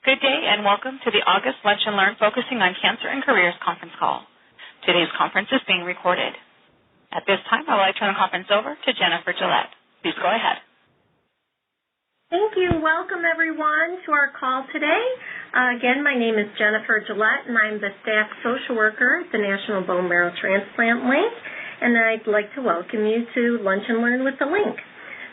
Good day and welcome to the August Lunch and Learn Focusing on Cancer and Careers conference call. Today's conference is being recorded. At this time, I would like to turn the conference over to Jennifer Gillette. Please go ahead. Thank you. Welcome, everyone, to our call today. Again, my name is Jennifer Gillette, and I'm the staff social worker at the National Bone Marrow Transplant Link, and I'd like to welcome you to Lunch and Learn with the Link.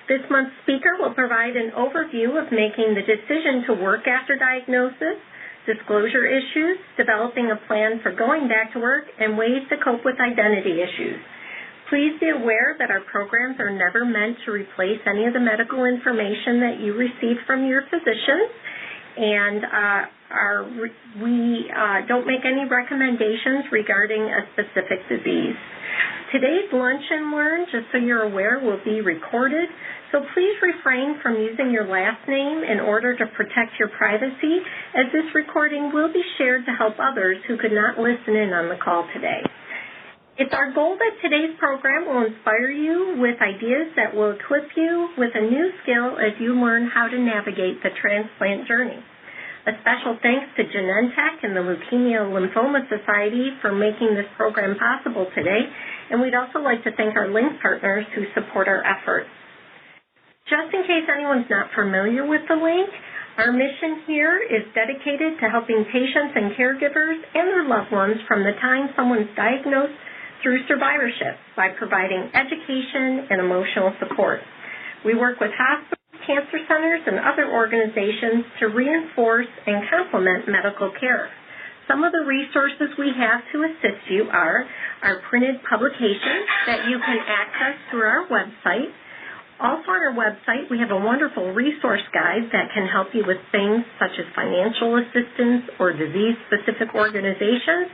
This month's speaker will provide an overview of making the decision to work after diagnosis, disclosure issues, developing a plan for going back to work, and ways to cope with identity issues. Please be aware that our programs are never meant to replace any of the medical information that you receive from your physicians, and we don't make any recommendations regarding a specific disease. Today's Lunch and Learn, just so you're aware, will be recorded, so please refrain from using your last name in order to protect your privacy, as this recording will be shared to help others who could not listen in on the call today. It's our goal that today's program will inspire you with ideas that will equip you with a new skill as you learn how to navigate the transplant journey. A special thanks to Genentech and the Leukemia Lymphoma Society for making this program possible today, and we'd also like to thank our link partners who support our efforts. Just in case anyone's not familiar with the link, our mission here is dedicated to helping patients and caregivers and their loved ones from the time someone's diagnosed through survivorship by providing education and emotional support. We work with hospitals, cancer centers, and other organizations to reinforce and complement medical care. Some of the resources we have to assist you are our printed publications that you can access through our website. Also on our website, we have a wonderful resource guide that can help you with things such as financial assistance or disease-specific organizations.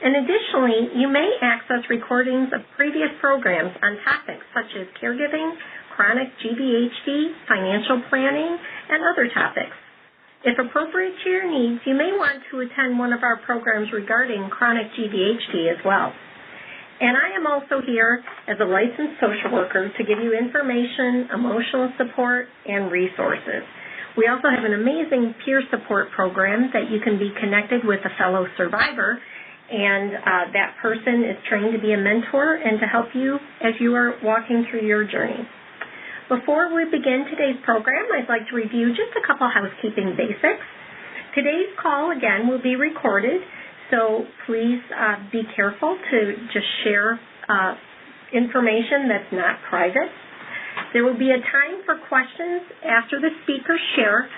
And additionally, you may access recordings of previous programs on topics such as caregiving, chronic GVHD, financial planning, and other topics. If appropriate to your needs, you may want to attend one of our programs regarding chronic GVHD as well. And I am also here as a licensed social worker to give you information, emotional support, and resources. We also have an amazing peer support program that you can be connected with a fellow survivor, and that person is trained to be a mentor and to help you as you are walking through your journey. Before we begin today's program, I'd like to review just a couple housekeeping basics. Today's call, again, will be recorded, so please be careful to just share information that's not private. There will be a time for questions after the speakers share.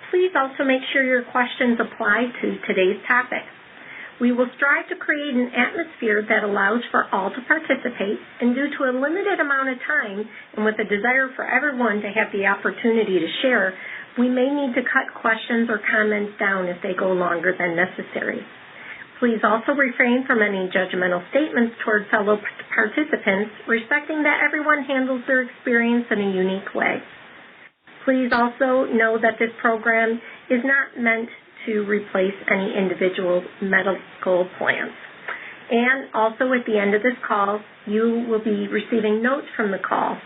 Please also make sure your questions apply to today's topic. We will strive to create an atmosphere that allows for all to participate, and due to a limited amount of time and with a desire for everyone to have the opportunity to share, we may need to cut questions or comments down if they go longer than necessary. Please also refrain from any judgmental statements toward fellow participants, respecting that everyone handles their experience in a unique way. Please also know that this program is not meant to replace any individual medical plans. And also at the end of this call, you will be receiving notes from the call.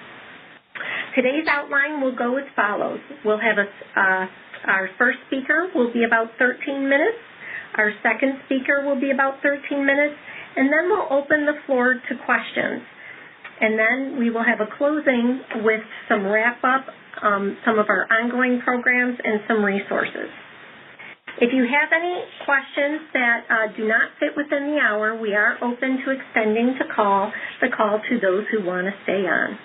Today's outline will go as follows. We'll have our first speaker will be about 13 minutes. Our second speaker will be about 13 minutes. And then we'll open the floor to questions. And then we will have a closing with some wrap-up, some of our ongoing programs, and some resources. If you have any questions that do not fit within the hour, we are open to extending the call to those who want to stay on.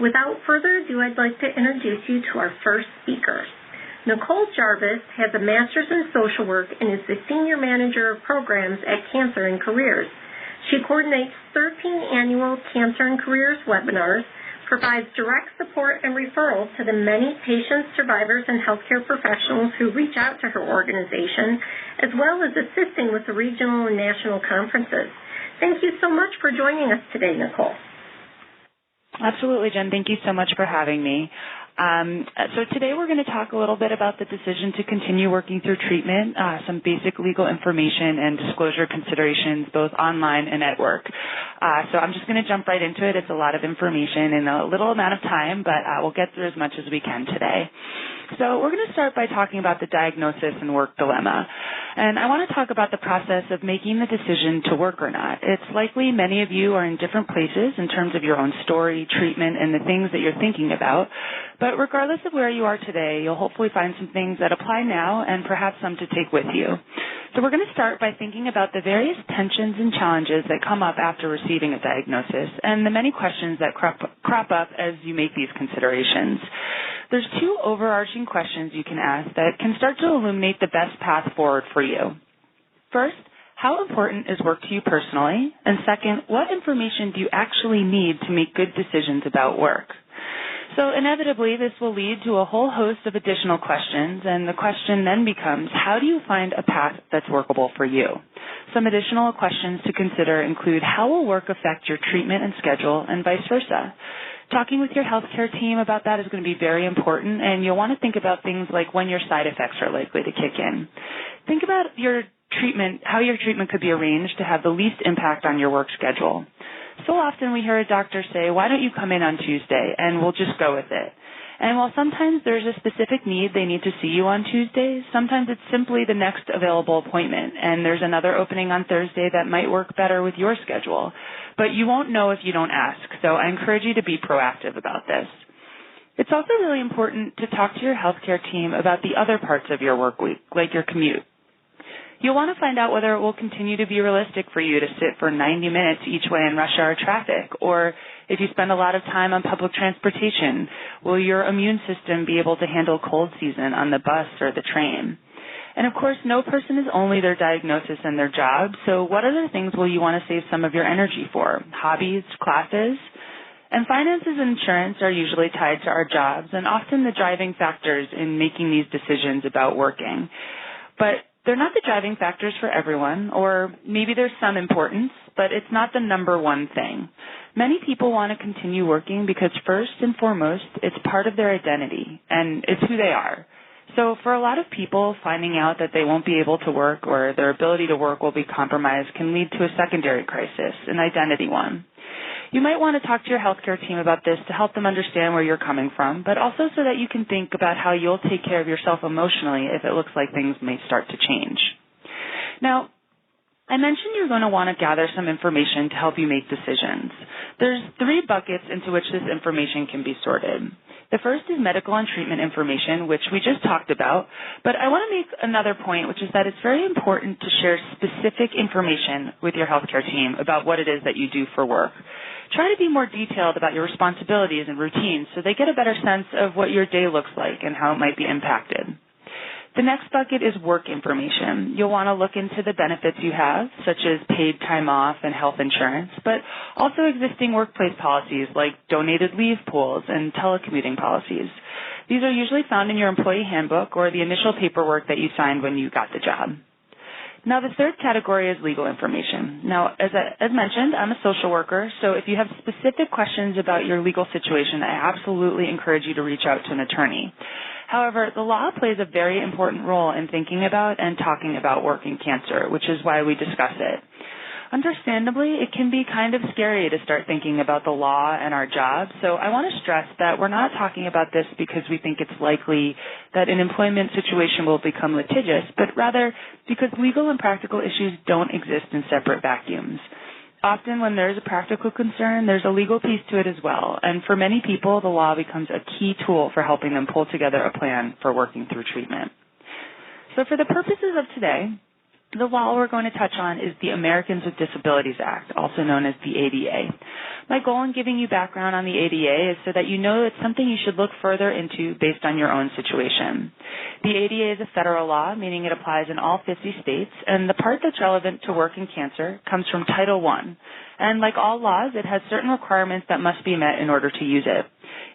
Without further ado, I'd like to introduce you to our first speaker. Nicole Jarvis has a master's in social work and is the senior manager of programs at Cancer and Careers. She coordinates 13 annual Cancer and Careers webinars, provides direct support and referrals to the many patients, survivors, and healthcare professionals who reach out to her organization, as well as assisting with the regional and national conferences. Thank you so much for joining us today, Nicole. Absolutely, Jen. Thank you so much for having me. So today we're going to talk a little bit about the decision to continue working through treatment, some basic legal information and disclosure considerations both online and at work. So I'm just going to jump right into it. It's a lot of information in a little amount of time, but we'll get through as much as we can today. So we're going to start by talking about the diagnosis and work dilemma. And I want to talk about the process of making the decision to work or not. It's likely many of you are in different places in terms of your own story, treatment, and the things that you're thinking about. But regardless of where you are today, you'll hopefully find some things that apply now and perhaps some to take with you. So we're going to start by thinking about the various tensions and challenges that come up after receiving a diagnosis and the many questions that crop up as you make these considerations. There's two overarching questions you can ask that can start to illuminate the best path forward for you. First, how important is work to you personally? And second, what information do you actually need to make good decisions about work? So inevitably, this will lead to a whole host of additional questions, and the question then becomes, how do you find a path that's workable for you? Some additional questions to consider include, how will work affect your treatment and schedule, and vice versa? Talking with your healthcare team about that is going to be very important, and you'll want to think about things like when your side effects are likely to kick in. Think about your treatment, how your treatment could be arranged to have the least impact on your work schedule. So often we hear a doctor say, why don't you come in on Tuesday, and we'll just go with it. And while sometimes there's a specific need they need to see you on Tuesday, sometimes it's simply the next available appointment, and there's another opening on Thursday that might work better with your schedule. But you won't know if you don't ask, so I encourage you to be proactive about this. It's also really important to talk to your healthcare team about the other parts of your work week, like your commute. You'll want to find out whether it will continue to be realistic for you to sit for 90 minutes each way in rush hour traffic, or if you spend a lot of time on public transportation, will your immune system be able to handle cold season on the bus or the train? And of course, no person is only their diagnosis and their job, so what other things will you want to save some of your energy for? Hobbies, classes? And finances and insurance are usually tied to our jobs and often the driving factors in making these decisions about working. But they're not the driving factors for everyone, or maybe there's some importance, but it's not the number one thing. Many people want to continue working because first and foremost, it's part of their identity, and it's who they are. So for a lot of people, finding out that they won't be able to work or their ability to work will be compromised can lead to a secondary crisis, an identity one. You might want to talk to your healthcare team about this to help them understand where you're coming from, but also so that you can think about how you'll take care of yourself emotionally if it looks like things may start to change. Now, I mentioned you're going to want to gather some information to help you make decisions. There's 3 buckets into which this information can be sorted. The first is medical and treatment information, which we just talked about, but I want to make another point, which is that it's very important to share specific information with your healthcare team about what it is that you do for work. Try to be more detailed about your responsibilities and routines so they get a better sense of what your day looks like and how it might be impacted. The next bucket is work information. You'll want to look into the benefits you have, such as paid time off and health insurance, but also existing workplace policies like donated leave pools and telecommuting policies. These are usually found in your employee handbook or the initial paperwork that you signed when you got the job. Now, the third category is legal information. Now, as mentioned, I'm a social worker, so if you have specific questions about your legal situation, I absolutely encourage you to reach out to an attorney. However, the law plays a very important role in thinking about and talking about working cancer, which is why we discuss it. Understandably, it can be kind of scary to start thinking about the law and our jobs, so I want to stress that we're not talking about this because we think it's likely that an employment situation will become litigious, but rather because legal and practical issues don't exist in separate vacuums. Often when there's a practical concern, there's a legal piece to it as well, and for many people, the law becomes a key tool for helping them pull together a plan for working through treatment. So for the purposes of today, the law we're going to touch on is the Americans with Disabilities Act, also known as the ADA. My goal in giving you background on the ADA is so that you know it's something you should look further into based on your own situation. The ADA is a federal law, meaning it applies in all 50 states, and the part that's relevant to working cancer comes from Title I. And like all laws, it has certain requirements that must be met in order to use it.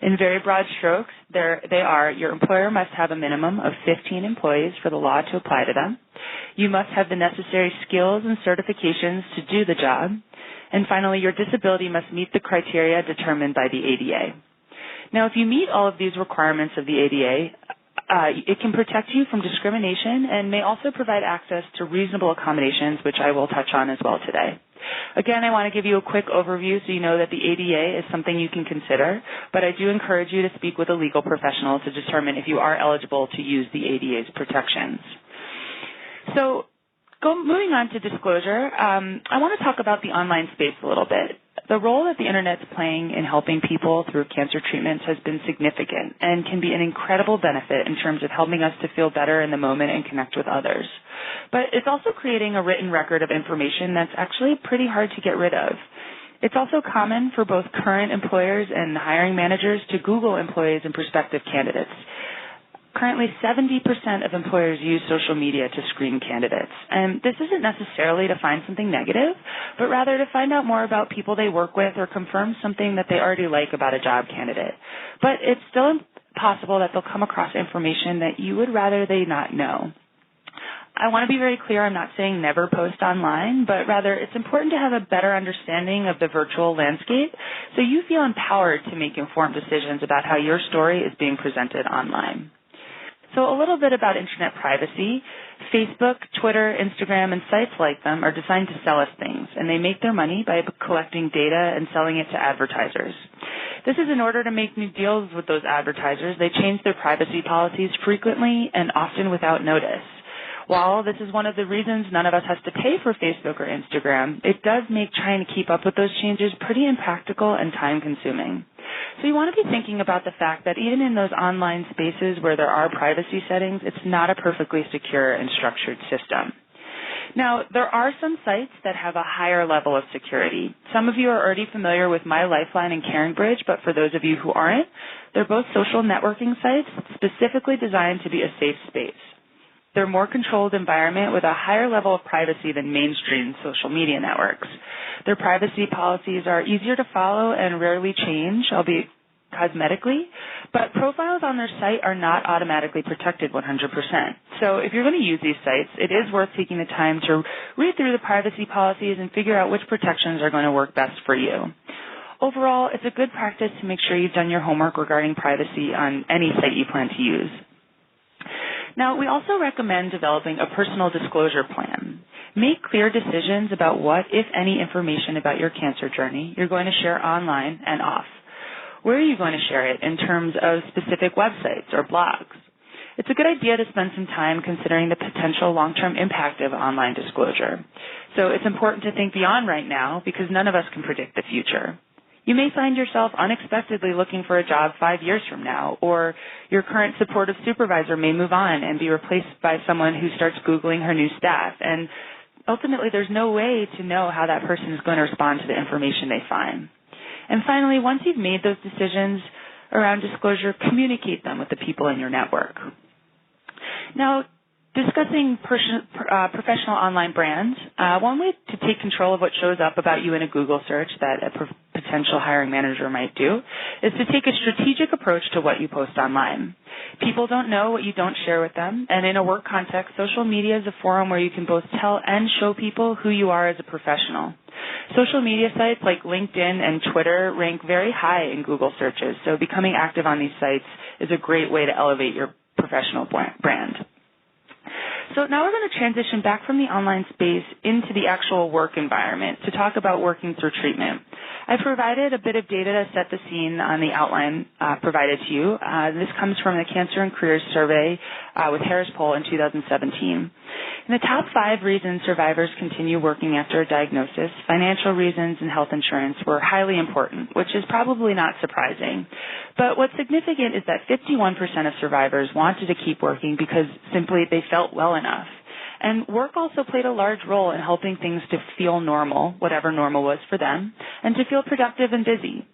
In very broad strokes, they are, your employer must have a minimum of 15 employees for the law to apply to them. You must have the necessary skills and certifications to do the job. And finally, your disability must meet the criteria determined by the ADA. Now, if you meet all of these requirements of the ADA, It can protect you from discrimination and may also provide access to reasonable accommodations, which I will touch on as well today. Again, I want to give you a quick overview so you know that the ADA is something you can consider, but I do encourage you to speak with a legal professional to determine if you are eligible to use the ADA's protections. So moving on to disclosure, I want to talk about the online space a little bit. The role that the Internet's playing in helping people through cancer treatments has been significant and can be an incredible benefit in terms of helping us to feel better in the moment and connect with others. But it's also creating a written record of information that's actually pretty hard to get rid of. It's also common for both current employers and hiring managers to Google employees and prospective candidates. Currently, 70% of employers use social media to screen candidates. And this isn't necessarily to find something negative, but rather to find out more about people they work with or confirm something that they already like about a job candidate. But it's still possible that they'll come across information that you would rather they not know. I want to be very clear, I'm not saying never post online, but rather it's important to have a better understanding of the virtual landscape so you feel empowered to make informed decisions about how your story is being presented online. So a little bit about Internet privacy. Facebook, Twitter, Instagram, and sites like them are designed to sell us things, and they make their money by collecting data and selling it to advertisers. This is in order to make new deals with those advertisers. They change their privacy policies frequently and often without notice. While this is one of the reasons none of us has to pay for Facebook or Instagram, it does make trying to keep up with those changes pretty impractical and time-consuming. So you want to be thinking about the fact that even in those online spaces where there are privacy settings, it's not a perfectly secure and structured system. Now, there are some sites that have a higher level of security. Some of you are already familiar with My Lifeline and CaringBridge, but for those of you who aren't, they're both social networking sites specifically designed to be a safe space. They're a more controlled environment with a higher level of privacy than mainstream social media networks. Their privacy policies are easier to follow and rarely change, albeit cosmetically, but profiles on their site are not automatically protected 100%. So if you're going to use these sites, it is worth taking the time to read through the privacy policies and figure out which protections are going to work best for you. Overall, it's a good practice to make sure you've done your homework regarding privacy on any site you plan to use. Now, we also recommend developing a personal disclosure plan. Make clear decisions about what, if any, information about your cancer journey you're going to share online and off. Where are you going to share it in terms of specific websites or blogs? It's a good idea to spend some time considering the potential long-term impact of online disclosure. So it's important to think beyond right now because none of us can predict the future. You may find yourself unexpectedly looking for a job 5 years from now, or your current supportive supervisor may move on and be replaced by someone who starts Googling her new staff. And ultimately, there's no way to know how that person is going to respond to the information they find. And finally, once you've made those decisions around disclosure, communicate them with the people in your network. Now, discussing professional online brands, one way to take control of what shows up about you in a Google search that a potential hiring manager might do is to take a strategic approach to what you post online. People don't know what you don't share with them, and in a work context, social media is a forum where you can both tell and show people who you are as a professional. Social media sites like LinkedIn and Twitter rank very high in Google searches, so becoming active on these sites is a great way to elevate your professional brand. So now we're going to transition back from the online space into the actual work environment to talk about working through treatment. I provided a bit of data to set the scene on the outline provided to you. This comes from the Cancer and Careers Survey with Harris Poll in 2017. In the top 5 reasons survivors continue working after a diagnosis, financial reasons and health insurance were highly important, which is probably not surprising. But what's significant is that 51% of survivors wanted to keep working because simply they felt well enough. And work also played a large role in helping things to feel normal, whatever normal was for them, and to feel productive and busy.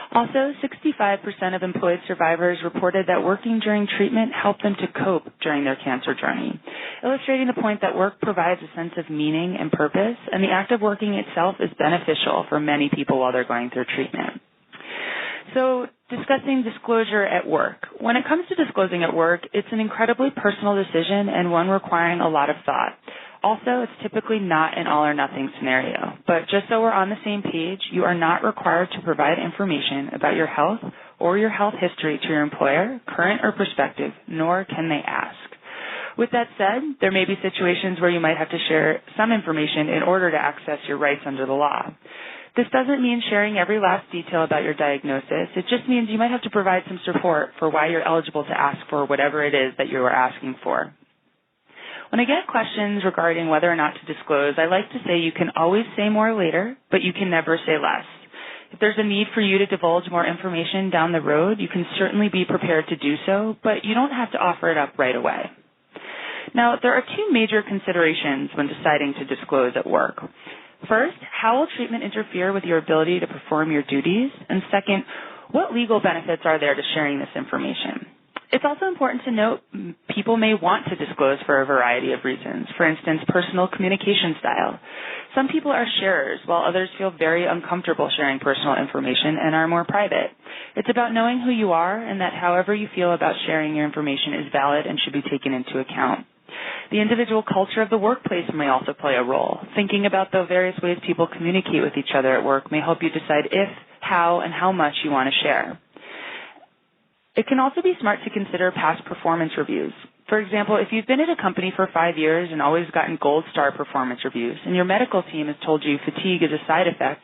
Also, 65% of employed survivors reported that working during treatment helped them to cope during their cancer journey, illustrating the point that work provides a sense of meaning and purpose, and the act of working itself is beneficial for many people while they're going through treatment. So, discussing disclosure at work. When it comes to disclosing at work, it's an incredibly personal decision and one requiring a lot of thought. Also, it's typically not an all-or-nothing scenario. But just so we're on the same page, you are not required to provide information about your health or your health history to your employer, current or prospective, nor can they ask. With that said, there may be situations where you might have to share some information in order to access your rights under the law. This doesn't mean sharing every last detail about your diagnosis. It just means you might have to provide some support for why you're eligible to ask for whatever it is that you are asking for. When I get questions regarding whether or not to disclose, I like to say you can always say more later, but you can never say less. If there's a need for you to divulge more information down the road, you can certainly be prepared to do so, but you don't have to offer it up right away. Now, there are two major considerations when deciding to disclose at work. First, how will treatment interfere with your ability to perform your duties? And second, what legal benefits are there to sharing this information? It's also important to note people may want to disclose for a variety of reasons. For instance, personal communication style. Some people are sharers, while others feel very uncomfortable sharing personal information and are more private. It's about knowing who you are and that however you feel about sharing your information is valid and should be taken into account. The individual culture of the workplace may also play a role. Thinking about the various ways people communicate with each other at work may help you decide if, how, and how much you want to share. It can also be smart to consider past performance reviews. For example, if you've been at a company for 5 years and always gotten gold star performance reviews, and your medical team has told you fatigue is a side effect,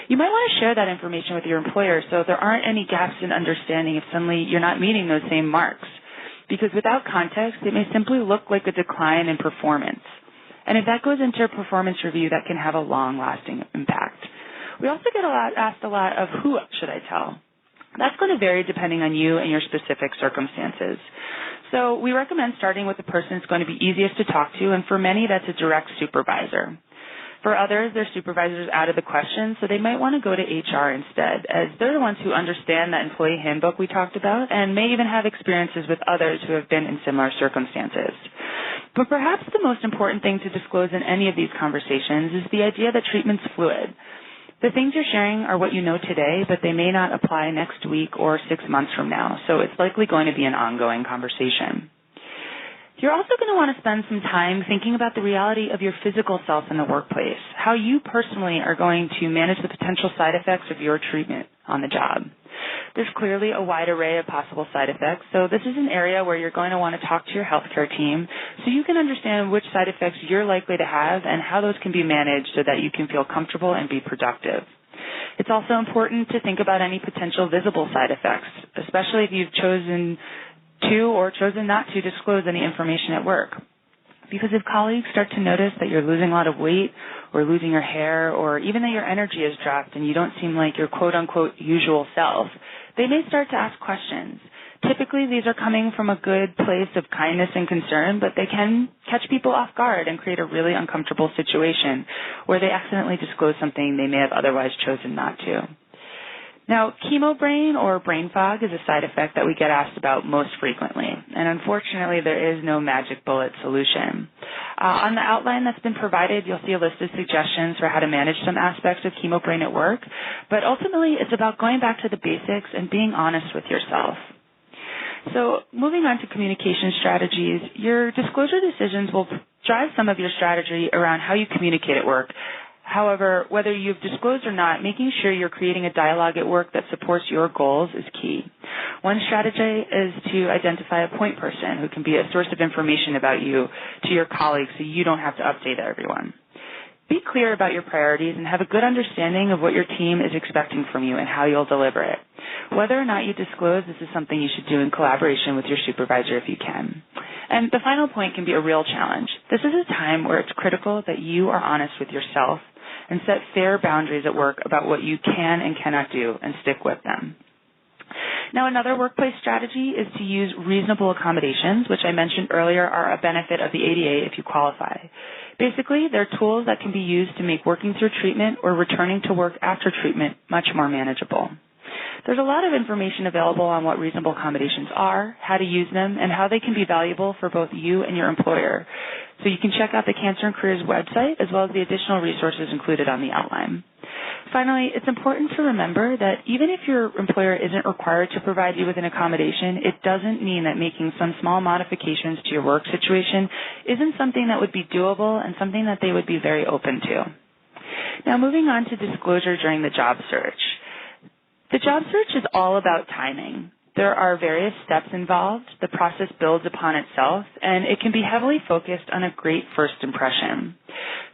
you might want to share that information with your employer so there aren't any gaps in understanding if suddenly you're not meeting those same marks. Because without context, it may simply look like a decline in performance. And if that goes into a performance review, that can have a long-lasting impact. We also get asked a lot of who should I tell? That's going to vary depending on you and your specific circumstances. So we recommend starting with the person who's going to be easiest to talk to, and for many, that's a direct supervisor. For others, their supervisor is out of the question, so they might want to go to HR instead, as they're the ones who understand that employee handbook we talked about and may even have experiences with others who have been in similar circumstances. But perhaps the most important thing to disclose in any of these conversations is the idea that treatment's fluid. The things you're sharing are what you know today, but they may not apply next week or 6 months from now, so it's likely going to be an ongoing conversation. You're also going to want to spend some time thinking about the reality of your physical self in the workplace, how you personally are going to manage the potential side effects of your treatment on the job. There's clearly a wide array of possible side effects, so this is an area where you're going to want to talk to your healthcare team so you can understand which side effects you're likely to have and how those can be managed so that you can feel comfortable and be productive. It's also important to think about any potential visible side effects, especially if you've chosen to or chosen not to disclose any information at work. Because if colleagues start to notice that you're losing a lot of weight or losing your hair or even that your energy has dropped and you don't seem like your quote-unquote usual self, they may start to ask questions. Typically, these are coming from a good place of kindness and concern, but they can catch people off guard and create a really uncomfortable situation where they accidentally disclose something they may have otherwise chosen not to. Now, chemo brain or brain fog is a side effect that we get asked about most frequently, and unfortunately there is no magic bullet solution. On the outline that's been provided, you'll see a list of suggestions for how to manage some aspects of chemo brain at work, but ultimately it's about going back to the basics and being honest with yourself. So moving on to communication strategies, your disclosure decisions will drive some of your strategy around how you communicate at work. However, whether you've disclosed or not, making sure you're creating a dialogue at work that supports your goals is key. One strategy is to identify a point person who can be a source of information about you to your colleagues so you don't have to update everyone. Be clear about your priorities and have a good understanding of what your team is expecting from you and how you'll deliver it. Whether or not you disclose, this is something you should do in collaboration with your supervisor if you can. And the final point can be a real challenge. This is a time where it's critical that you are honest with yourself and set fair boundaries at work about what you can and cannot do and stick with them. Now, another workplace strategy is to use reasonable accommodations, which I mentioned earlier are a benefit of the ADA if you qualify. Basically, they're tools that can be used to make working through treatment or returning to work after treatment much more manageable. There's a lot of information available on what reasonable accommodations are, how to use them, and how they can be valuable for both you and your employer. So you can check out the Cancer and Careers website as well as the additional resources included on the outline. Finally, it's important to remember that even if your employer isn't required to provide you with an accommodation, it doesn't mean that making some small modifications to your work situation isn't something that would be doable and something that they would be very open to. Now, moving on to disclosure during the job search. The job search is all about timing. There are various steps involved. The process builds upon itself, and it can be heavily focused on a great first impression.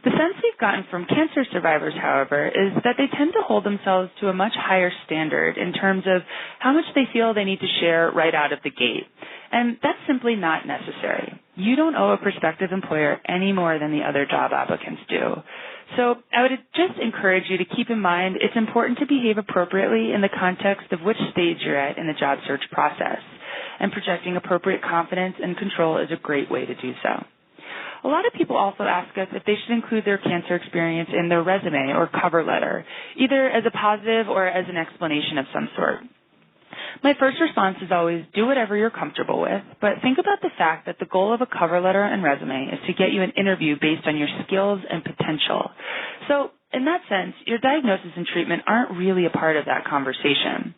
The sense we've gotten from cancer survivors, however, is that they tend to hold themselves to a much higher standard in terms of how much they feel they need to share right out of the gate. And that's simply not necessary. You don't owe a prospective employer any more than the other job applicants do. So I would just encourage you to keep in mind it's important to behave appropriately in the context of which stage you're at in the job search process. And projecting appropriate confidence and control is a great way to do so. A lot of people also ask us if they should include their cancer experience in their resume or cover letter, either as a positive or as an explanation of some sort. My first response is always do whatever you're comfortable with, but think about the fact that the goal of a cover letter and resume is to get you an interview based on your skills and potential. So in that sense, your diagnosis and treatment aren't really a part of that conversation.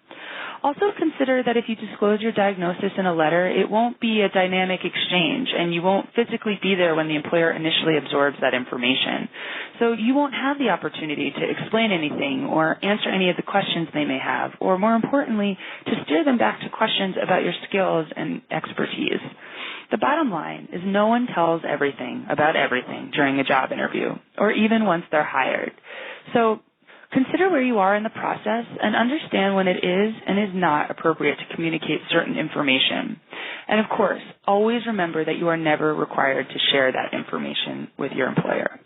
Also consider that if you disclose your diagnosis in a letter, it won't be a dynamic exchange, and you won't physically be there when the employer initially absorbs that information. So you won't have the opportunity to explain anything or answer any of the questions they may have, or more importantly, to steer them back to questions about your skills and expertise. The bottom line is no one tells everything about everything during a job interview, or even once they're hired. So consider where you are in the process and understand when it is and is not appropriate to communicate certain information. And of course, always remember that you are never required to share that information with your employer.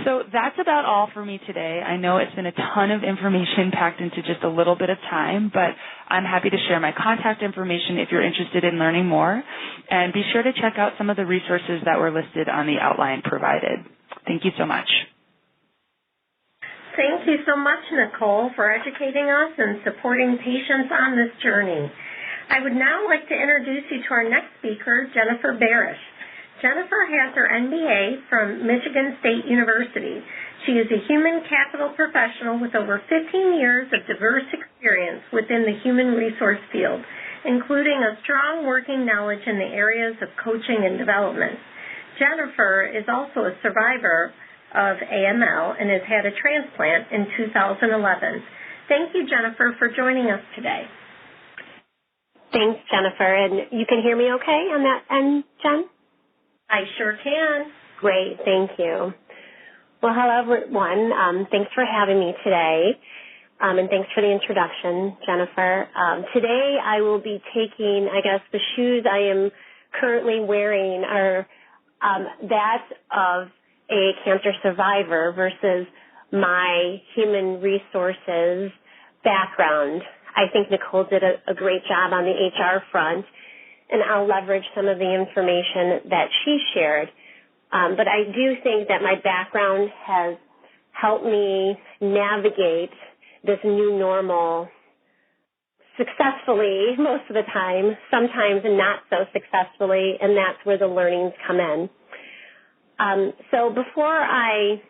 So that's about all for me today. I know it's been a ton of information packed into just a little bit of time, but I'm happy to share my contact information if you're interested in learning more. And be sure to check out some of the resources that were listed on the outline provided. Thank you so much. Thank you so much, Nicole, for educating us and supporting patients on this journey. I would now like to introduce you to our next speaker, Jennifer Barish. Jennifer has her MBA from Michigan State University. She is a human capital professional with over 15 years of diverse experience within the human resource field, including a strong working knowledge in the areas of coaching and development. Jennifer is also a survivor of AML and has had a transplant in 2011. Thank you, Jennifer, for joining us today. Thanks, Jennifer. And you can hear me okay on that end, Jen? I sure can. Great, thank you. Well, hello, everyone. Thanks for having me today, and thanks for the introduction, Jennifer. Today I will be taking, the shoes I am currently wearing are that of a cancer survivor versus my human resources background. I think Nicole did a great job on the HR front, and I'll leverage some of the information that she shared. But I do think that my background has helped me navigate this new normal successfully most of the time, sometimes not so successfully, and that's where the learnings come in. So before I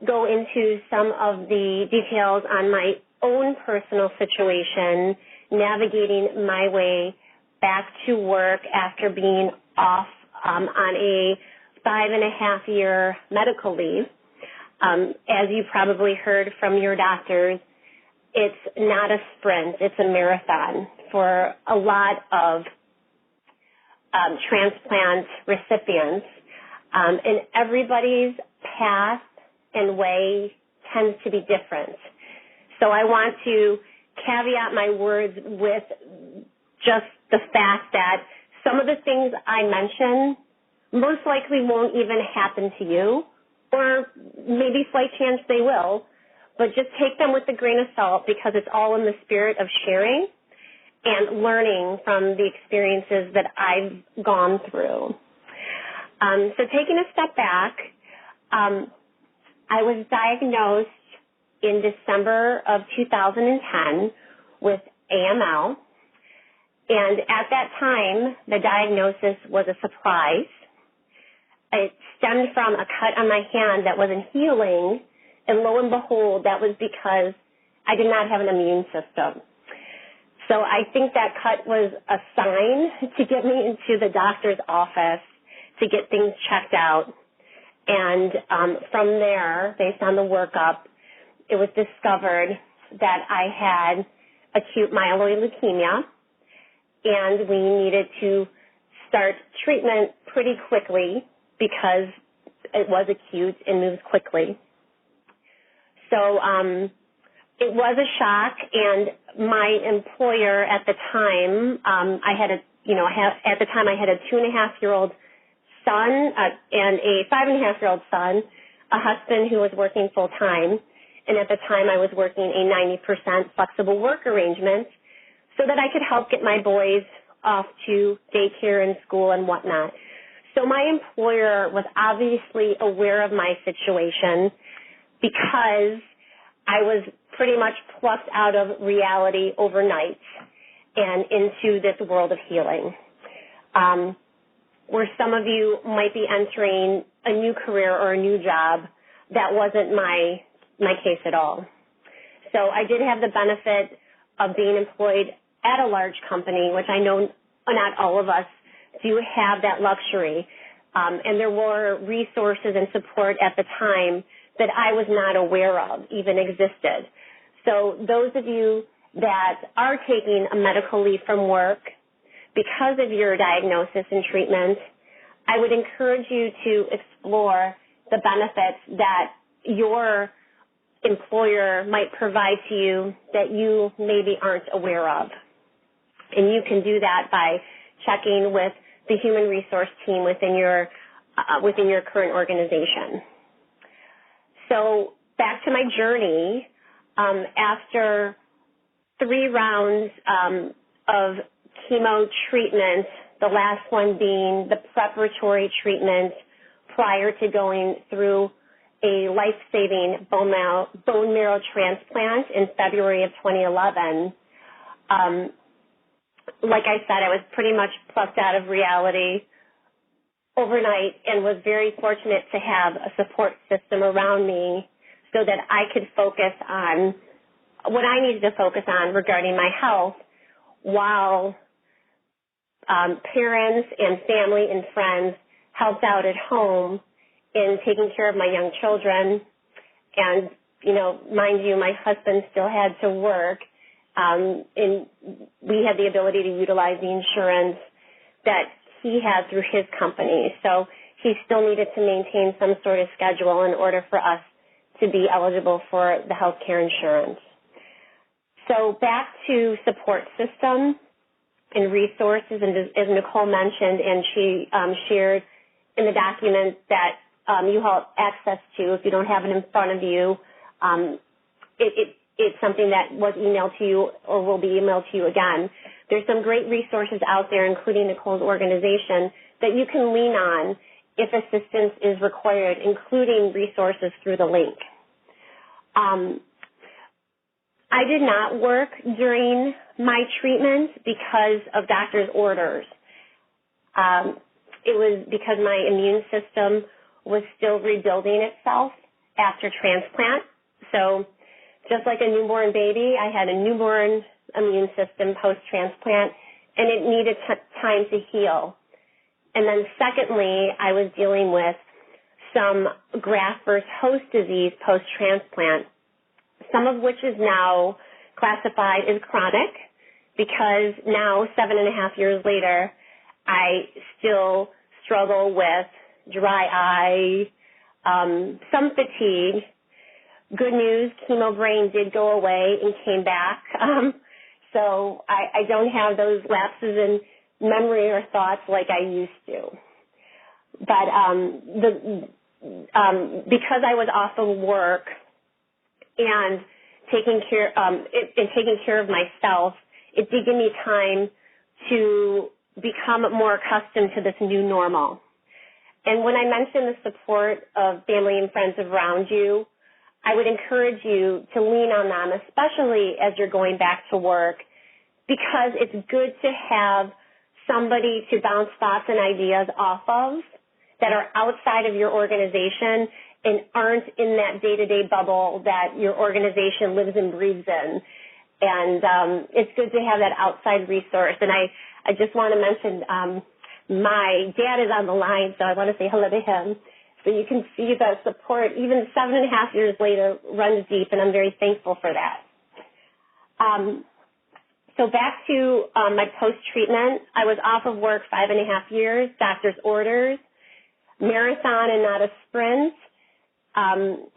go into some of the details on my own personal situation, navigating my way back to work after being off on a 5.5-year medical leave. As you probably heard from your doctors, it's not a sprint, it's a marathon for a lot of transplant recipients. And everybody's path and way tends to be different. So I want to caveat my words with just the fact that some of the things I mention most likely won't even happen to you, or maybe slight chance they will, but just take them with a grain of salt because it's all in the spirit of sharing and learning from the experiences that I've gone through. So taking a step back, I was diagnosed in December of 2010 with AML. And at that time, the diagnosis was a surprise. It stemmed from a cut on my hand that wasn't healing, and lo and behold, that was because I did not have an immune system. So I think that cut was a sign to get me into the doctor's office to get things checked out. And from there, based on the workup, it was discovered that I had acute myeloid leukemia, and we needed to start treatment pretty quickly because it was acute and moved quickly. So it was a shock, and my employer at the time, at the time I had a 2.5-year-old son and a 5.5-year-old son, a husband who was working full time, and at the time I was working a 90% flexible work arrangement so that I could help get my boys off to daycare and school and whatnot. So my employer was obviously aware of my situation because I was pretty much plucked out of reality overnight and into this world of healing. Where some of you might be entering a new career or a new job, that wasn't my case at all. So I did have the benefit of being employed at a large company, which I know not all of us do have that luxury. And there were resources and support at the time that I was not aware of even existed. So those of you that are taking a medical leave from work because of your diagnosis and treatment, I would encourage you to explore the benefits that your employer might provide to you that you maybe aren't aware of. And you can do that by checking with the human resource team within your current organization. So back to my journey, after 3 rounds of chemo treatment, the last one being the preparatory treatment prior to going through a life-saving bone marrow transplant in February of 2011. Like I said, I was pretty much plucked out of reality overnight and was very fortunate to have a support system around me so that I could focus on what I needed to focus on regarding my health while parents and family and friends helped out at home in taking care of my young children. And, mind you, my husband still had to work, and we had the ability to utilize the insurance that he had through his company. So he still needed to maintain some sort of schedule in order for us to be eligible for the health care insurance. So back to support system and resources, and as Nicole mentioned, and she shared in the document that you have access to, if you don't have it in front of you, it's something that was emailed to you or will be emailed to you again. There's some great resources out there, including Nicole's organization, that you can lean on if assistance is required, including resources through the link. I did not work during my treatment because of doctor's orders. It was because my immune system was still rebuilding itself after transplant. So just like a newborn baby, I had a newborn immune system post-transplant, and it needed time to heal. And then secondly, I was dealing with some graft-versus-host disease post-transplant, some of which is now classified as chronic because now, 7.5 years later, I still struggle with dry eye, some fatigue. Good news, chemo brain did go away and came back. So I don't have those lapses in memory or thoughts like I used to. But because I was off of work and taking care of myself, it did give me time to become more accustomed to this new normal. And when I mentioned the support of family and friends around you, I would encourage you to lean on them, especially as you're going back to work, because it's good to have somebody to bounce thoughts and ideas off of that are outside of your organization and aren't in that day-to-day bubble that your organization lives and breathes in. And it's good to have that outside resource. And I just want to mention my dad is on the line, so I want to say hello to him. So you can see that support, even 7.5 years later, runs deep, and I'm very thankful for that. So back to my post-treatment, I was off of work 5.5 years, doctor's orders, marathon and not a sprint,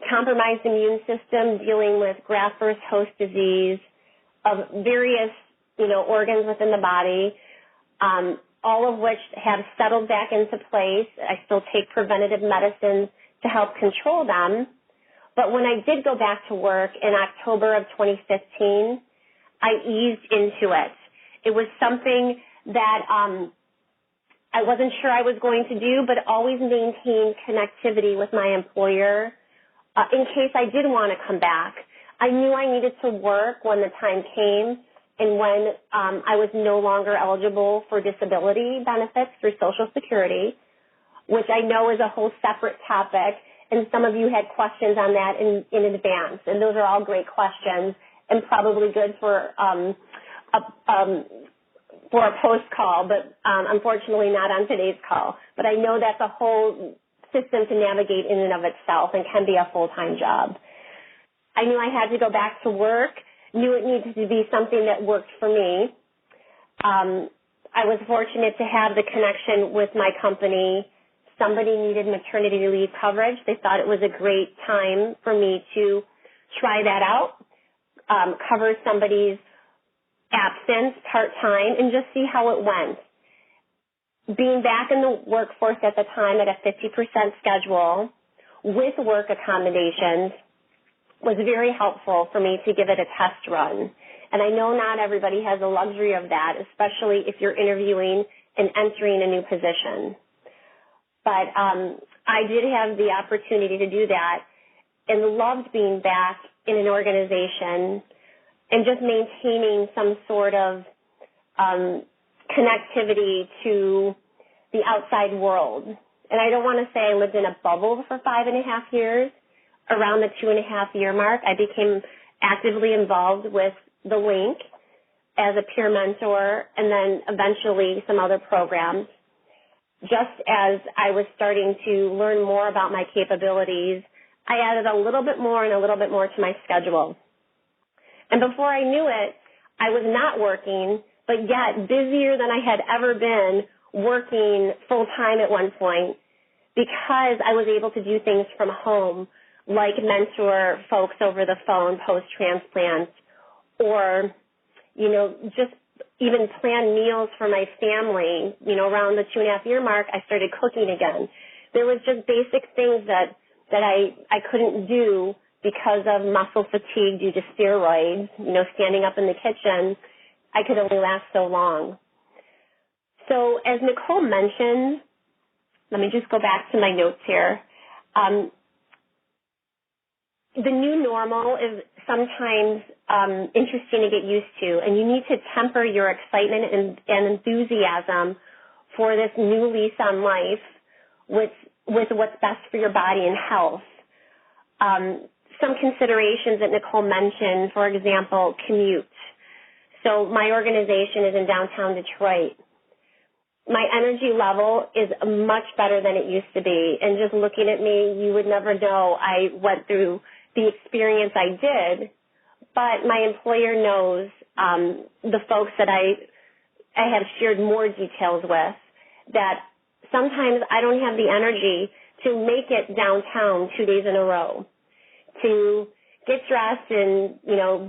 compromised immune system, dealing with graft versus host disease of various, organs within the body, all of which have settled back into place. I still take preventative medicines to help control them. But when I did go back to work in October of 2015, I eased into it. It was something that I wasn't sure I was going to do, but always maintained connectivity with my employer in case I did want to come back. I knew I needed to work when the time came and when I was no longer eligible for disability benefits through Social Security, which I know is a whole separate topic, and some of you had questions on that in advance, and those are all great questions and probably good for a post call, but unfortunately not on today's call. But I know that's a whole system to navigate in and of itself and can be a full-time job. I knew I had to go back to work, knew it needed to be something that worked for me. I was fortunate to have the connection with my company. Somebody needed maternity leave coverage. They thought it was a great time for me to try that out, cover somebody's absence part-time, and just see how it went. Being back in the workforce at the time at a 50% schedule with work accommodations was very helpful for me to give it a test run. And I know not everybody has the luxury of that, especially if you're interviewing and entering a new position. But I did have the opportunity to do that and loved being back in an organization and just maintaining some sort of connectivity to the outside world. And I don't want to say I lived in a bubble for 5.5 years. Around the 2.5-year mark, I became actively involved with the LINK as a peer mentor and then eventually some other programs. Just as I was starting to learn more about my capabilities, I added a little bit more and a little bit more to my schedule. And before I knew it, I was not working, but yet busier than I had ever been working full-time at one point because I was able to do things from home, like mentor folks over the phone post-transplant or, just even plan meals for my family. Around the 2.5-year mark, I started cooking again. There was just basic things that I couldn't do because of muscle fatigue due to steroids, standing up in the kitchen. I could only last so long. So as Nicole mentioned, let me just go back to my notes here. The new normal is sometimes interesting to get used to, and you need to temper your excitement and enthusiasm for this new lease on life with what's best for your body and health. Some considerations that Nicole mentioned, for example, commute. So my organization is in downtown Detroit. My energy level is much better than it used to be, and just looking at me, you would never know I went through the experience I did, but my employer knows the folks that I have shared more details with, that sometimes I don't have the energy to make it downtown 2 days in a row, to get dressed in,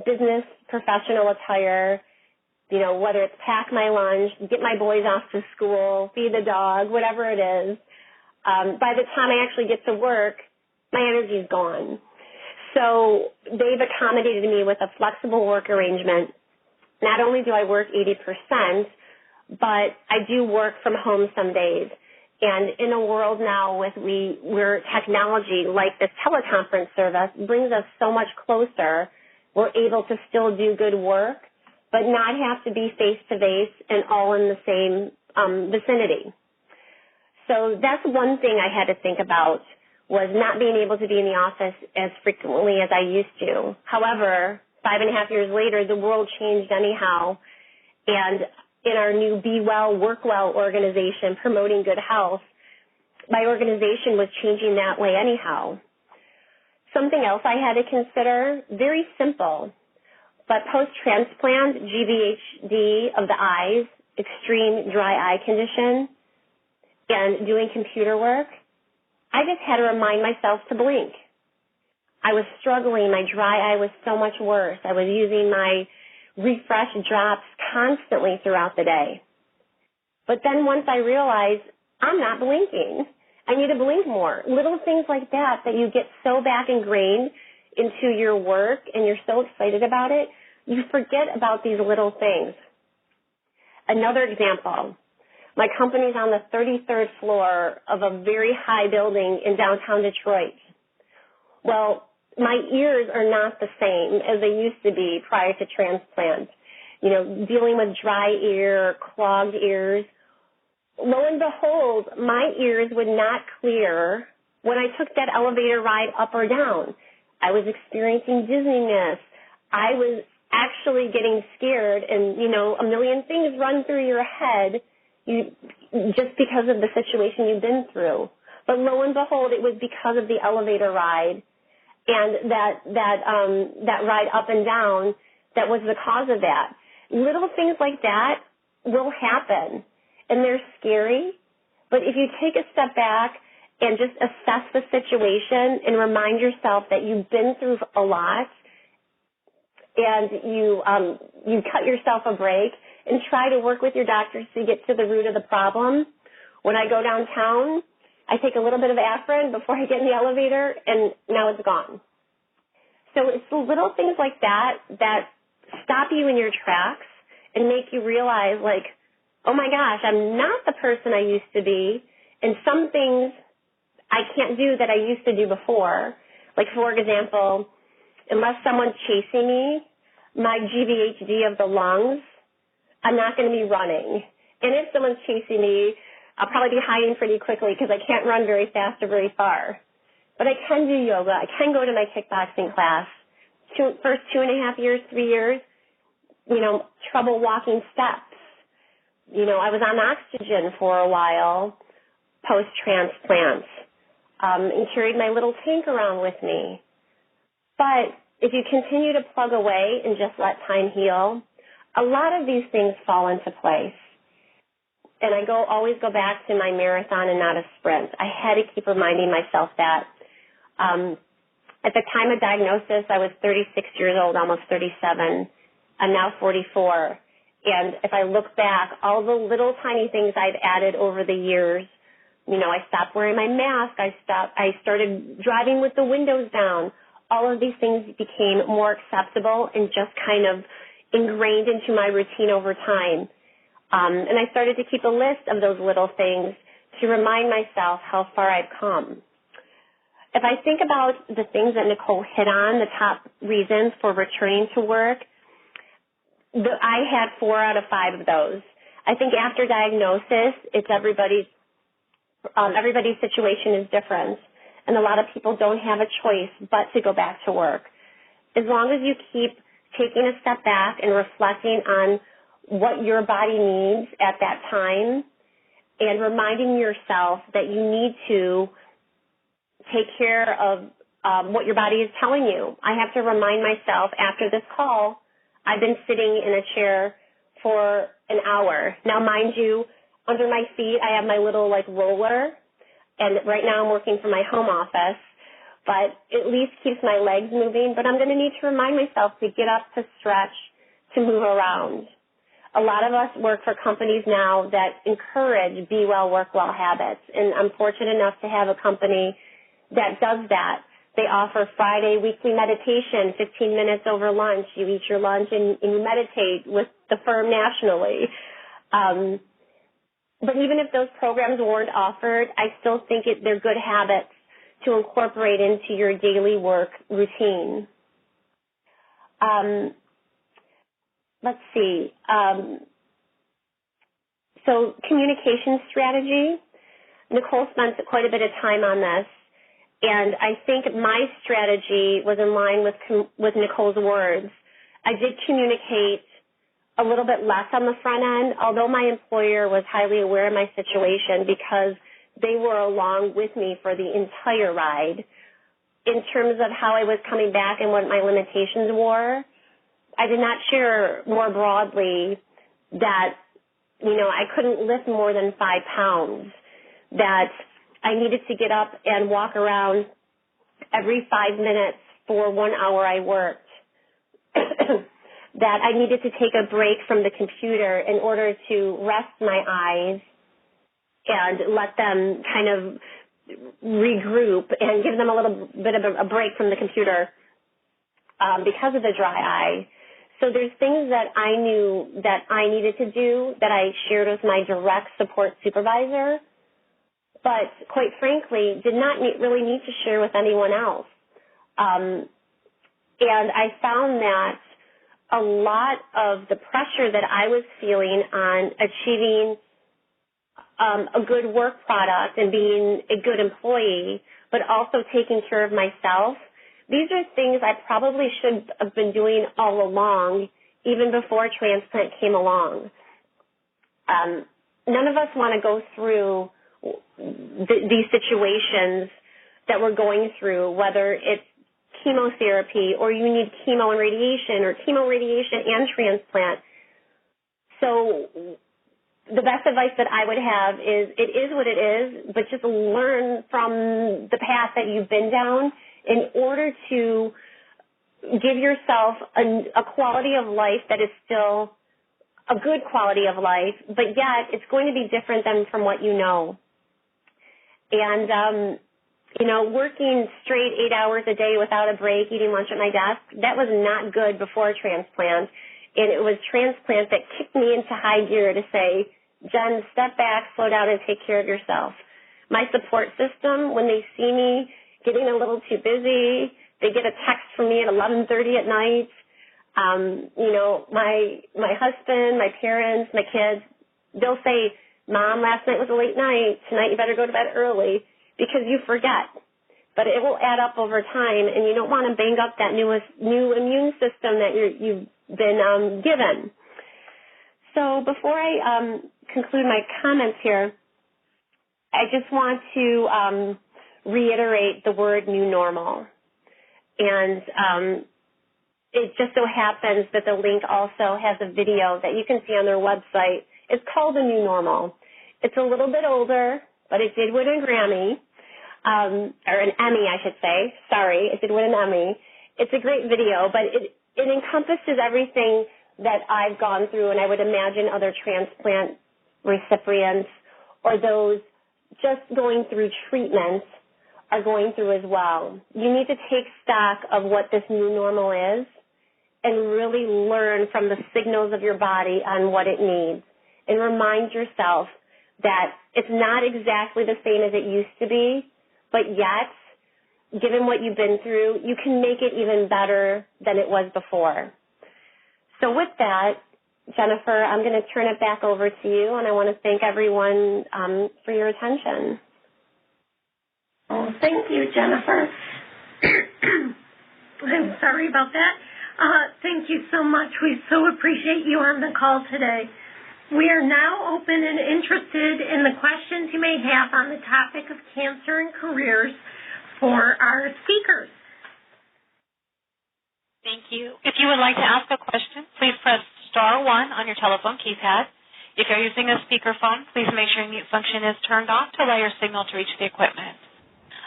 business professional attire, whether it's pack my lunch, get my boys off to school, feed the dog, whatever it is. By the time I actually get to work, my energy's gone. So they've accommodated me with a flexible work arrangement. Not only do I work 80%, but I do work from home some days. And in a world now where technology like this teleconference service brings us so much closer, we're able to still do good work, but not have to be face-to-face and all in the same vicinity. So that's one thing I had to think about, was not being able to be in the office as frequently as I used to. However, 5.5 years later, the world changed anyhow, and in our new Be Well, Work Well organization promoting good health, my organization was changing that way anyhow. Something else I had to consider, very simple. But post-transplant, GVHD of the eyes, extreme dry eye condition, and doing computer work, I just had to remind myself to blink. I was struggling. My dry eye was so much worse. I was using my refresh drops constantly throughout the day. But then once I realized I'm not blinking, I need to blink more. Little things like that you get so back ingrained into your work and you're so excited about it, you forget about these little things. Another example, my company's on the 33rd floor of a very high building in downtown Detroit. Well, my ears are not the same as they used to be prior to transplant. You know, dealing with dry ear, clogged ears. Lo and behold, my ears would not clear when I took that elevator ride up or down. I was experiencing dizziness. I was actually getting scared, and, you know, a million things run through your head just because of the situation you've been through. But lo and behold, it was because of the elevator ride and that ride up and down that was the cause of that. Little things like that will happen, and they're scary. But if you take a step back and just assess the situation and remind yourself that you've been through a lot, and you cut yourself a break and try to work with your doctors to get to the root of the problem. When I go downtown, I take a little bit of aspirin before I get in the elevator, and now it's gone. So it's the little things like that stop you in your tracks and make you realize, like, oh my gosh, I'm not the person I used to be, and some things I can't do that I used to do before. Like, for example, unless someone's chasing me, my GVHD of the lungs, I'm not going to be running. And if someone's chasing me, I'll probably be hiding pretty quickly because I can't run very fast or very far. But I can do yoga. I can go to my kickboxing class. First 2.5 years, 3 years, you know, trouble walking steps. You know, I was on oxygen for a while post-transplant and carried my little tank around with me. But if you continue to plug away and just let time heal, a lot of these things fall into place. And I always go back to my marathon and not a sprint. I had to keep reminding myself that. At the time of diagnosis, I was 36 years old, almost 37. I'm now 44. And if I look back, all the little tiny things I've added over the years, you know, I stopped wearing my mask. I started driving with the windows down. All of these things became more acceptable and just kind of ingrained into my routine over time. And I started to keep a list of those little things to remind myself how far I've come. If I think about the things that Nicole hit on, the top reasons for returning to work, I had 4 out of 5 of those. I think after diagnosis, it's everybody's situation is different, and a lot of people don't have a choice but to go back to work. As long as you keep taking a step back and reflecting on what your body needs at that time and reminding yourself that you need to take care of what your body is telling you. I have to remind myself after this call, I've been sitting in a chair for an hour. Now, mind you, under my feet, I have my little, roller, and right now I'm working from my home office, but it at least keeps my legs moving. But I'm going to need to remind myself to get up, to stretch, to move around. A lot of us work for companies now that encourage be well, work well habits, and I'm fortunate enough to have a company that does that. They offer Friday weekly meditation, 15 minutes over lunch. You eat your lunch and you meditate with the firm nationally. But even if those programs weren't offered, I still think they're good habits to incorporate into your daily work routine. Let's see. So communication strategy. Nicole spent quite a bit of time on this. And I think my strategy was in line with Nicole's words. I did communicate a little bit less on the front end, although my employer was highly aware of my situation because they were along with me for the entire ride. In terms of how I was coming back and what my limitations were, I did not share more broadly that, I couldn't lift more than 5 pounds, that I needed to get up and walk around every 5 minutes for 1 hour I worked, that I needed to take a break from the computer in order to rest my eyes and let them kind of regroup and give them a little bit of a break from the computer because of the dry eye. So there's things that I knew that I needed to do that I shared with my direct support supervisor, but quite frankly, did not really need to share with anyone else. And I found that a lot of the pressure that I was feeling on achieving a good work product and being a good employee, but also taking care of myself, these are things I probably should have been doing all along, even before transplant came along. None of us want to go through these situations that we're going through, whether it's chemotherapy or you need chemo and radiation or chemo, radiation, and transplant. So the best advice that I would have is it is what it is, but just learn from the path that you've been down in order to give yourself a quality of life that is still a good quality of life, but yet it's going to be different than from what you know. And, working straight 8 hours a day without a break, eating lunch at my desk, that was not good before transplant. And it was transplant that kicked me into high gear to say, Jen, step back, slow down, and take care of yourself. My support system, when they see me getting a little too busy, they get a text from me at 11:30 at night. My husband, my parents, my kids, they'll say, Mom, last night was a late night. Tonight you better go to bed early, because you forget. But it will add up over time, and you don't want to bang up that new immune system that you've been given. So before I conclude my comments here, I just want to reiterate the word new normal. And it just so happens that the link also has a video that you can see on their website. It's called The New Normal. It's a little bit older, but it did win a Grammy, or an Emmy, I should say. Sorry, it did win an Emmy. It's a great video, but it encompasses everything that I've gone through, and I would imagine other transplant recipients or those just going through treatment are going through as well. You need to take stock of what this new normal is and really learn from the signals of your body on what it needs, and remind yourself that it's not exactly the same as it used to be, but yet, given what you've been through, you can make it even better than it was before. So with that, Jennifer, I'm going to turn it back over to you, and I want to thank everyone for your attention. Oh, thank you, Jennifer. I'm sorry about that. Thank you so much. We so appreciate you on the call today. We are now open and interested in the questions you may have on the topic of cancer and careers for our speakers. Thank you. If you would like to ask a question, please press star 1 on your telephone keypad. If you're using a speakerphone, please make sure your mute function is turned off to allow your signal to reach the equipment.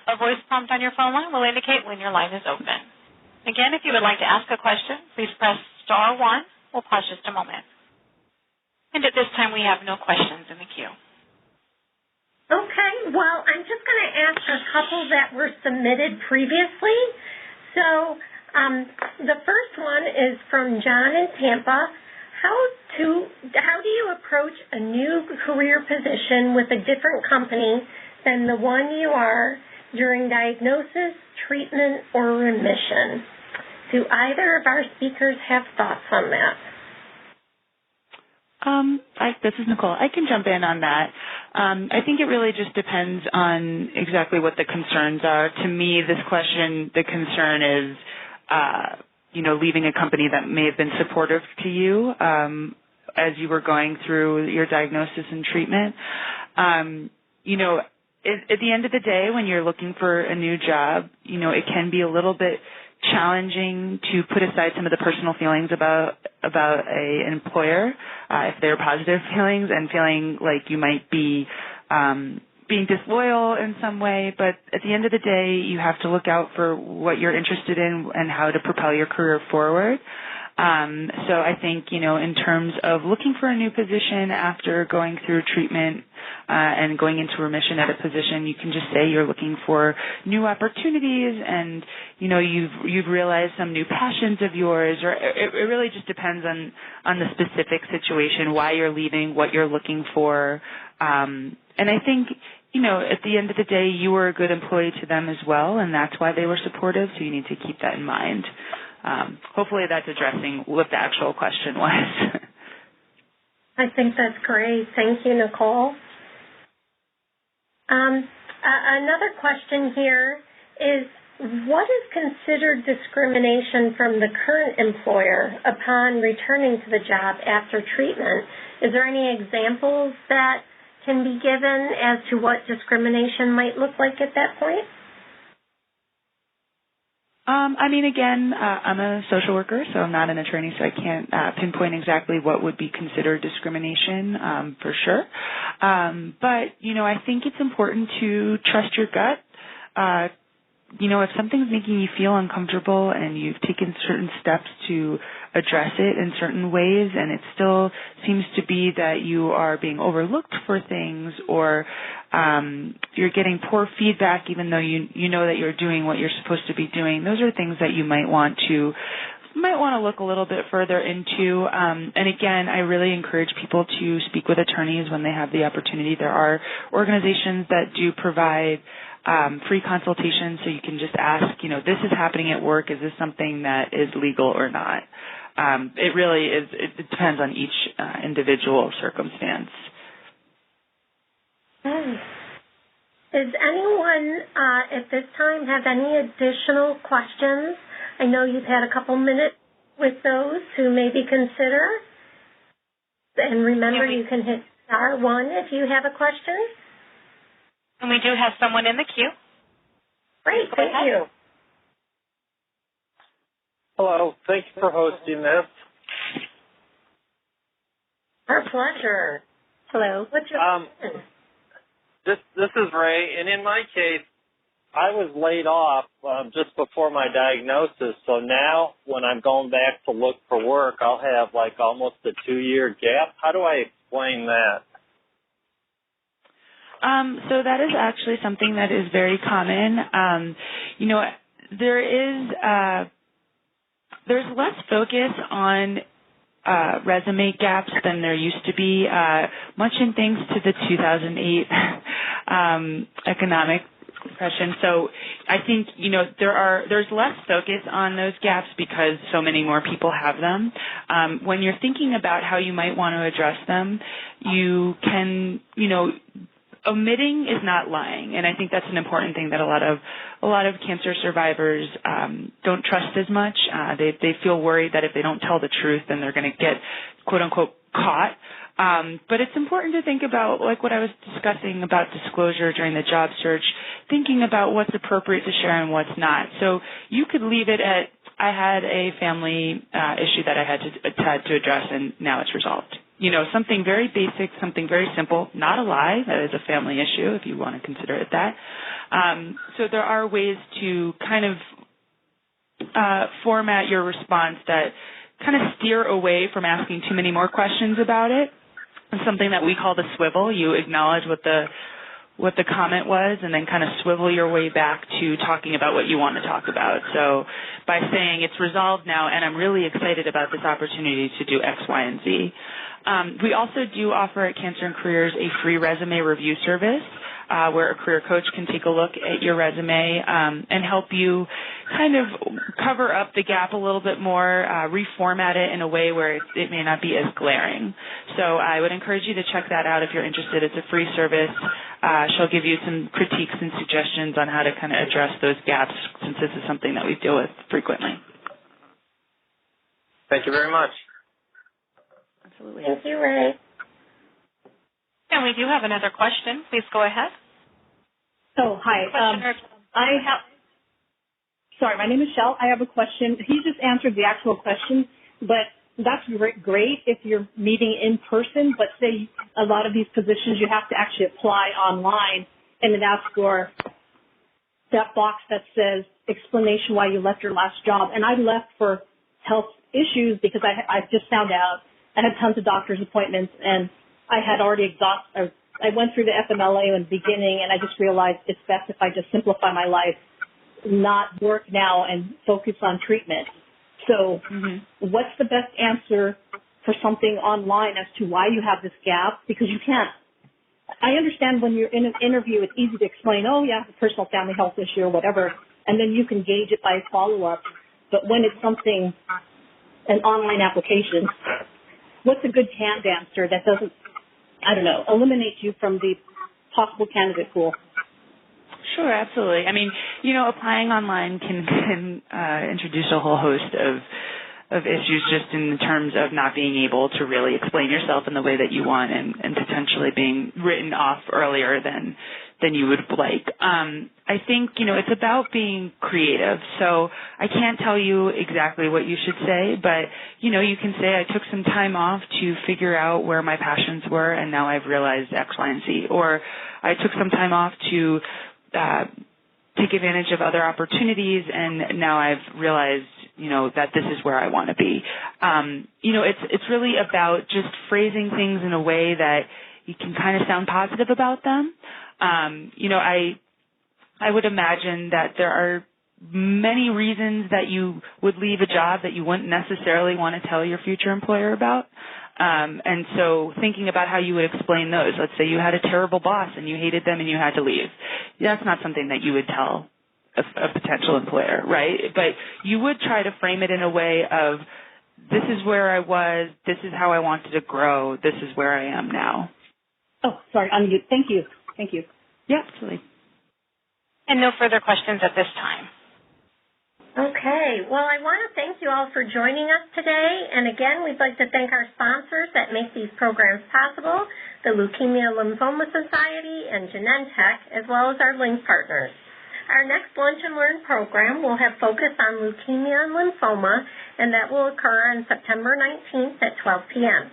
A voice prompt on your phone line will indicate when your line is open. Again, if you would like to ask a question, please press star 1. We'll pause just a moment. And at this time, we have no questions in the queue. Okay, well, I'm just going to ask a couple that were submitted previously. So the first one is from John in Tampa. How do you approach a new career position with a different company than the one you are during diagnosis, treatment, or remission? Do either of our speakers have thoughts on that? This is Nicole. I can jump in on that. I think it really just depends on exactly what the concerns are. To me, this question, the concern is, leaving a company that may have been supportive to you as you were going through your diagnosis and treatment. At the end of the day, when you're looking for a new job, it can be a little bit challenging to put aside some of the personal feelings about an employer, if they're positive feelings, and feeling like you might be being disloyal in some way. But at the end of the day, you have to look out for what you're interested in and how to propel your career forward. So I think, in terms of looking for a new position after going through treatment and going into remission at a position, you can just say you're looking for new opportunities and, you've realized some new passions of yours, or it really just depends on the specific situation, why you're leaving, what you're looking for. And I think, at the end of the day, you were a good employee to them as well, and that's why they were supportive, so you need to keep that in mind. Hopefully that's addressing what the actual question was. I think that's great. Thank you, Nicole. Another question here is, what is considered discrimination from the current employer upon returning to the job after treatment? Is there any examples that can be given as to what discrimination might look like at that point? Again, I'm a social worker, so I'm not an attorney, so I can't pinpoint exactly what would be considered discrimination for sure. But, I think it's important to trust your gut. If something's making you feel uncomfortable and you've taken certain steps to address it in certain ways and it still seems to be that you are being overlooked for things or you're getting poor feedback even though you know that you're doing what you're supposed to be doing, those are things that you might want to look a little bit further into. And again, I really encourage people to speak with attorneys when they have the opportunity. There are organizations that do provide free consultation, so you can just ask, this is happening at work. Is this something that is legal or not? It really is. It depends on each individual circumstance. Does anyone at this time have any additional questions? I know you've had a couple minutes with those who maybe consider. And remember, you can hit *1 if you have a question. And we do have someone in the queue. Great, thank you. Hello, thank you for hosting this. Our pleasure. Hello. What's your question? This is Ray, and in my case, I was laid off just before my diagnosis, so now when I'm going back to look for work, I'll have almost a 2-year gap. How do I explain that? So that is actually something that is very common. There's less focus on resume gaps than there used to be, much in thanks to the 2008 economic depression. So I think, there's less focus on those gaps because so many more people have them. When you're thinking about how you might want to address them, you can, omitting is not lying, and I think that's an important thing that a lot of cancer survivors don't trust as much. They feel worried that if they don't tell the truth, then they're going to get quote unquote caught. But it's important to think about, like what I was discussing about disclosure during the job search, thinking about what's appropriate to share and what's not. So you could leave it at, I had a family issue that I had to address, and now it's resolved. Something very basic, something very simple, not a lie. That is a family issue if you want to consider it that. So there are ways to kind of format your response that kind of steer away from asking too many more questions about it. It's something that we call the swivel. You acknowledge what the comment was and then kind of swivel your way back to talking about what you want to talk about. So by saying it's resolved now and I'm really excited about this opportunity to do X, Y, and Z. We also do offer at Cancer and Careers a free resume review service where a career coach can take a look at your resume and help you kind of cover up the gap a little bit more, reformat it in a way where it may not be as glaring. So I would encourage you to check that out if you're interested. It's a free service. She'll give you some critiques and suggestions on how to kind of address those gaps since this is something that we deal with frequently. Thank you very much. Absolutely. Thank you, Ray. And we do have another question. Please go ahead. Oh, hi. Sorry, my name is Shell. I have a question. He just answered the actual question, but that's great if you're meeting in person, but say a lot of these positions you have to actually apply online and it asks for that box that says explanation why you left your last job. And I left for health issues because I just found out I had tons of doctor's appointments and I had already I went through the FMLA in the beginning and I just realized it's best if I just simplify my life, not work now and focus on treatment. So what's the best answer for something online as to why you have this gap? Because you can't. I understand when you're in an interview, it's easy to explain, oh, yeah, a personal family health issue or whatever, and then you can gauge it by follow-up. But when it's something, an online application, what's a good canned answer that doesn't, I don't know, eliminate you from the possible candidate pool? Sure, absolutely. I mean, applying online can introduce a whole host of issues just in terms of not being able to really explain yourself in the way that you want and potentially being written off earlier than you would like. I think, it's about being creative. So I can't tell you exactly what you should say, but, you can say I took some time off to figure out where my passions were and now I've realized X, Y, and Z. Or I took some time off to take advantage of other opportunities and now I've realized that this is where I want to be. It's really about just phrasing things in a way that you can kind of sound positive about them. I would imagine that there are many reasons that you would leave a job that you wouldn't necessarily want to tell your future employer about. And so thinking about how you would explain those, let's say you had a terrible boss and you hated them and you had to leave. That's not something that you would tell a potential employer, right? But you would try to frame it in a way of, this is where I was, this is how I wanted to grow, this is where I am now. Oh, sorry, unmute. Thank you. Yeah, absolutely. And no further questions at this time. Okay. Well, I want to thank you all for joining us today. And again, we'd like to thank our sponsors that make these programs possible, the Leukemia Lymphoma Society and Genentech, as well as our LINK partners. Our next Lunch and Learn program will have focus on leukemia and lymphoma, and that will occur on September 19th at 12 p.m.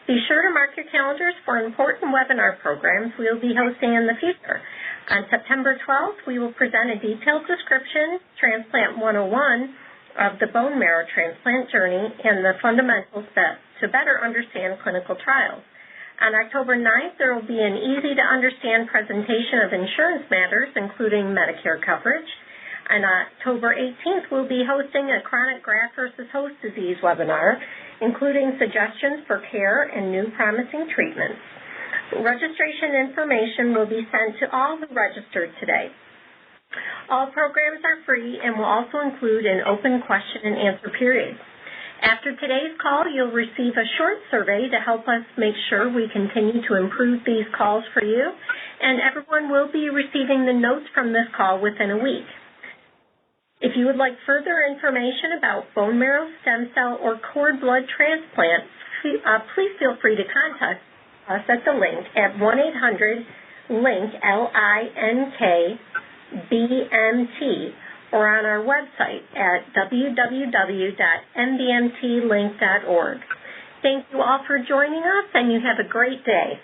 Be sure to mark your calendars for important webinar programs we will be hosting in the future. On September 12th, we will present a detailed description, Transplant 101, of the bone marrow transplant journey and the fundamental steps to better understand clinical trials. On October 9th, there will be an easy-to-understand presentation of insurance matters, including Medicare coverage. On October 18th, we'll be hosting a chronic graft versus host disease webinar, including suggestions for care and new promising treatments. Registration information will be sent to all who registered today. All programs are free and will also include an open question and answer period. After today's call, you'll receive a short survey to help us make sure we continue to improve these calls for you, and everyone will be receiving the notes from this call within a week. If you would like further information about bone marrow, stem cell, or cord blood transplants, please feel free to contact us at the link at 1-800-LINK, L-I-N-K, BMT, or on our website at www.nbmtlink.org. Thank you all for joining us, and you have a great day.